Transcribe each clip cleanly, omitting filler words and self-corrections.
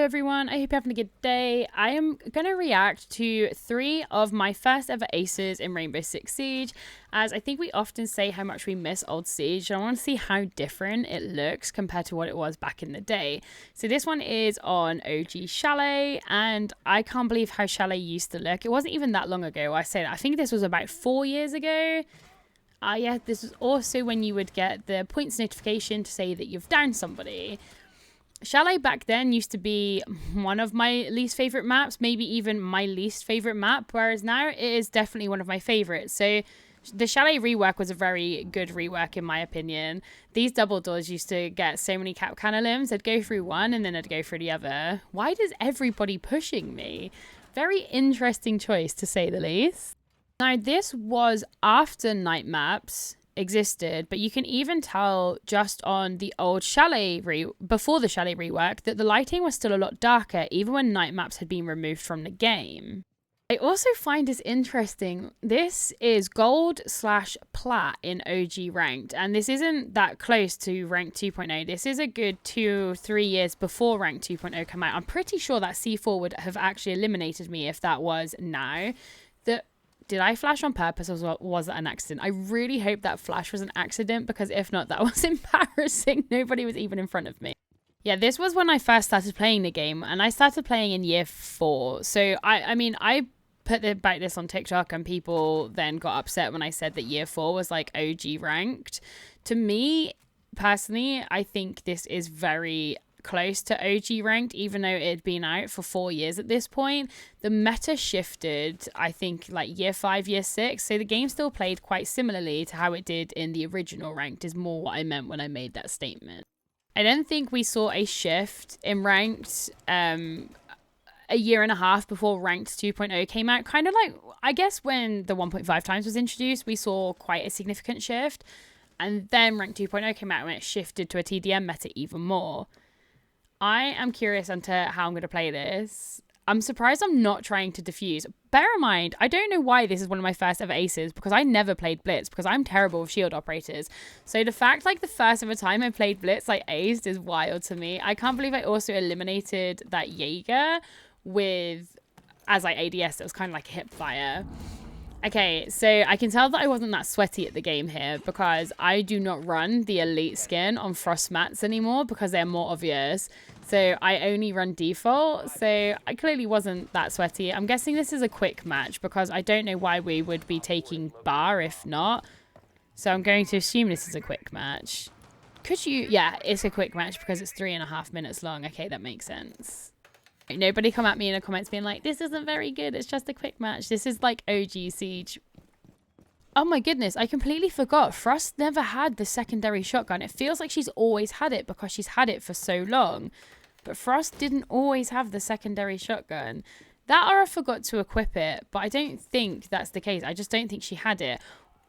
everyone, I hope you're having a good day. I am going to react to 3 of my first ever aces in Rainbow Six Siege, as I think we often say how much we miss old Siege, and I want to see how different it looks compared to what it was back in the day. So this one is on OG Chalet, and I can't believe how Chalet used to look. It wasn't even that long ago, I say that. I think this was about 4 years ago. Yeah, this was also when you would get the points notification to say that you've downed somebody. Chalet back then used to be one of my least favorite maps, maybe even my least favorite map, whereas now it is definitely one of my favorites. So the Chalet rework was a very good rework in my opinion. These double doors used to get so many cap cannon limbs. I'd go through one and then I'd go through the other. Why does everybody pushing me? Very interesting choice to say the least. Now this was after night maps existed, but you can even tell just on the old Chalet before the Chalet rework that the lighting was still a lot darker even when night maps had been removed from the game. I also find this interesting. This is gold/plat in OG ranked, and this isn't that close to rank 2.0. This is a good 2-3 years before rank 2.0 come out. I'm pretty sure that C4 would have actually eliminated me if that was now. Did I flash on purpose or was that an accident? I really hope that flash was an accident, because if not, that was embarrassing. Nobody was even in front of me. Yeah, this was when I first started playing the game, and I started playing in year 4. So, I put about this on TikTok, and people then got upset when I said that year 4 was like OG ranked. To me, personally, I think this is very close to OG ranked, even though it had been out for 4 years at this point. The meta shifted, I think, like year 5, year 6, so the game still played quite similarly to how it did in the original ranked, is more what I meant when I made that statement. I don't think we saw a shift in ranked a year and a half before ranked 2.0 came out. Kind of like, I guess when the 1.5 times was introduced, we saw quite a significant shift, and then ranked 2.0 came out when it shifted to a TDM meta even more. I am curious into how I'm going to play this. I'm surprised I'm not trying to defuse. Bear in mind, I don't know why this is one of my first ever aces, because I never played Blitz, because I'm terrible with shield operators. So the fact like the first ever time I played Blitz, like aced, is wild to me. I can't believe I also eliminated that Jaeger as like ADS. It was kind of like a hip fire. Okay, so I can tell that I wasn't that sweaty at the game here, because I do not run the elite skin on frost mats anymore because they're more obvious. So I only run default, so I clearly wasn't that sweaty. I'm guessing this is a quick match, because I don't know why we would be taking bar if not. So I'm going to assume this is a quick match. Could you? Yeah, it's a quick match because it's 3.5 minutes long. Okay, that makes sense. Nobody come at me in the comments being like, this isn't very good, it's just a quick match. This is like OG Siege. Oh my goodness, I completely forgot. Frost never had the secondary shotgun. It feels like she's always had it because she's had it for so long. But Frost didn't always have the secondary shotgun. That or I forgot to equip it, but I don't think that's the case. I just don't think she had it.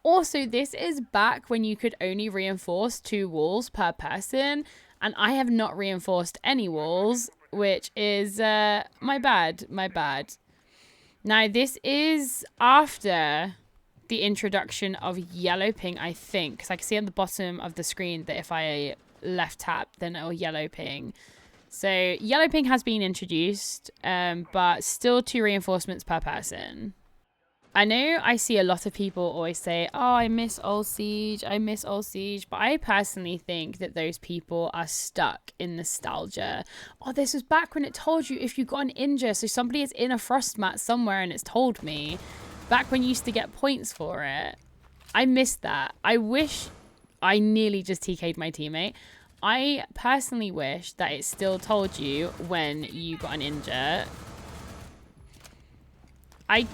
Also, this is back when you could only reinforce 2 walls per person, and I have not reinforced any walls, which is my bad. Now this is after the introduction of yellow ping, I think, because I can see on the bottom of the screen that if I left tap, then it'll yellow ping. So yellow ping has been introduced, but still 2 reinforcements per person. I know I see a lot of people always say, oh, I miss old Siege, but I personally think that those people are stuck in nostalgia. Oh, this was back when it told you if you got an injure, so somebody is in a frost mat somewhere and it's told me. Back when you used to get points for it. I missed that. I wish I nearly just TK'd my teammate. I personally wish that it still told you when you got an injure. I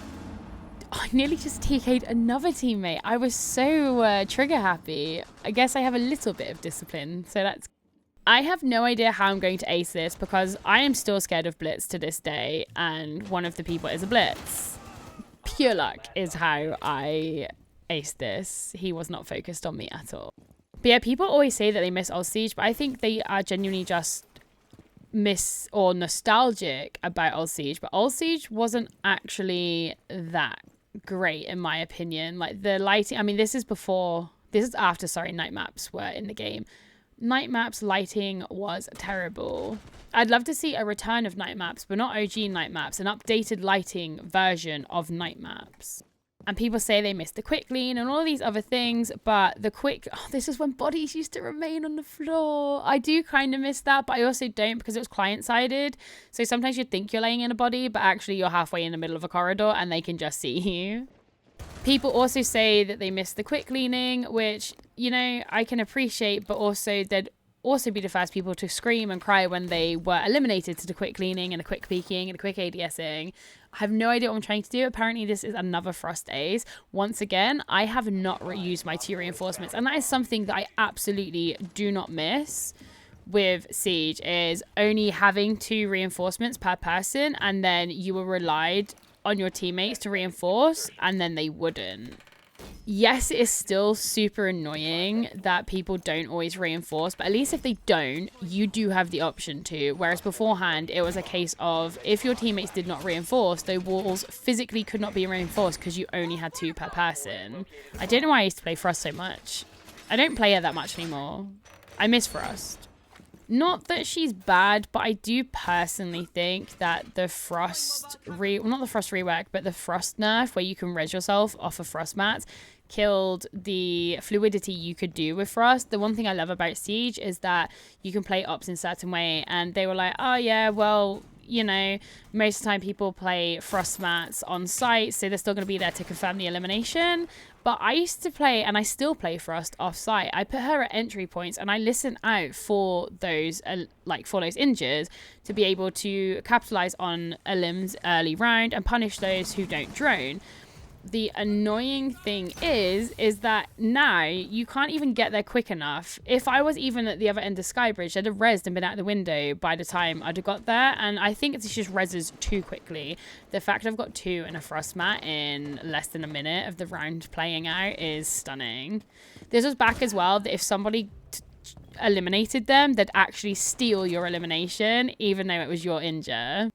nearly just TK'd another teammate. I was so trigger happy. I guess I have a little bit of discipline, so that's... I have no idea how I'm going to ace this, because I am still scared of Blitz to this day, and one of the people is a Blitz. Pure luck is how I aced this. He was not focused on me at all. But yeah, people always say that they miss old Siege, but I think they are genuinely just miss or nostalgic about old Siege. But old Siege wasn't actually that great in my opinion. Like the lighting, I mean, this is after night maps were in the game. Night maps lighting was terrible. I'd love to see a return of night maps, but not OG night maps, an updated lighting version of night maps. And people say they missed the quick lean and all these other things, but this is when bodies used to remain on the floor. I do kind of miss that, but I also don't, because it was client-sided. So sometimes you'd think you're laying in a body, but actually you're halfway in the middle of a corridor and they can just see you. People also say that they miss the quick leaning, which, you know, I can appreciate, but also they'd also be the first people to scream and cry when they were eliminated to the quick leaning and a quick peeking and a quick ADSing. I have no idea what I'm trying to do. Apparently this is another Frost Ace. Once again, I have not reused my 2 reinforcements, and that is something that I absolutely do not miss with Siege, is only having 2 reinforcements per person, and then you were relied on your teammates to reinforce, and then they wouldn't. Yes, it is still super annoying that people don't always reinforce, but at least if they don't, you do have the option to. Whereas beforehand, it was a case of if your teammates did not reinforce, the walls physically could not be reinforced because you only had 2 per person. I don't know why I used to play Frost so much. I don't play her that much anymore. I miss Frost. Not that she's bad, but I do personally think that the Frost not the Frost rework, but the Frost nerf, where you can res yourself off of Frost mats, killed the fluidity you could do with Frost. The one thing I love about Siege is that you can play ops in a certain way, and they were like, oh yeah, well, you know, most of the time people play Frost mats on site, so they're still going to be there to confirm the elimination. But I used to play, and I still play Frost off site. I put her at entry points, and I listen out for those injures to be able to capitalize on elims early round and punish those who don't drone. The annoying thing is that now you can't even get there quick enough. If I was even at the other end of Skybridge, I'd have rezzed and been out the window by the time I'd have got there. And I think it's just rezzes too quickly. The fact I've got 2 in a Frost mat in less than a minute of the round playing out is stunning. This was back as well, that if somebody eliminated them, they'd actually steal your elimination, even though it was your injure.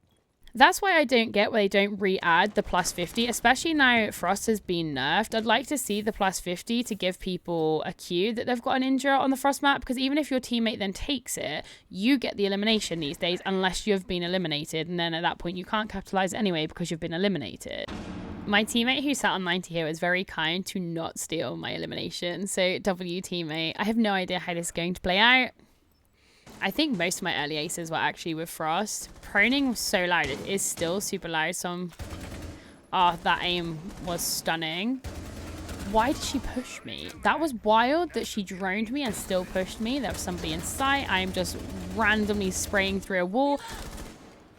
That's why I don't get why they don't re-add the plus 50, especially now Frost has been nerfed. I'd like to see the plus 50 to give people a cue that they've got an injure on the Frost map, because even if your teammate then takes it, you get the elimination these days unless you've been eliminated, and then at that point you can't capitalize anyway because you've been eliminated. My teammate who sat on 90 here was very kind to not steal my elimination, so W teammate, I have no idea how this is going to play out. I think most of my early aces were actually with Frost. Proning was so loud. It is still super loud. So that aim was stunning. Why did she push me? That was wild that she droned me and still pushed me. There was somebody in sight. I am just randomly spraying through a wall.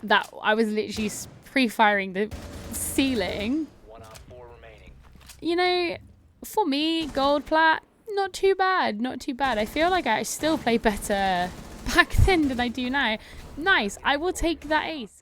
That I was literally pre-firing the ceiling. 1 out of 4 remaining. You know, for me, gold plat, not too bad. Not too bad. I feel like I still play better back then than I do now. Nice. I will take that ace.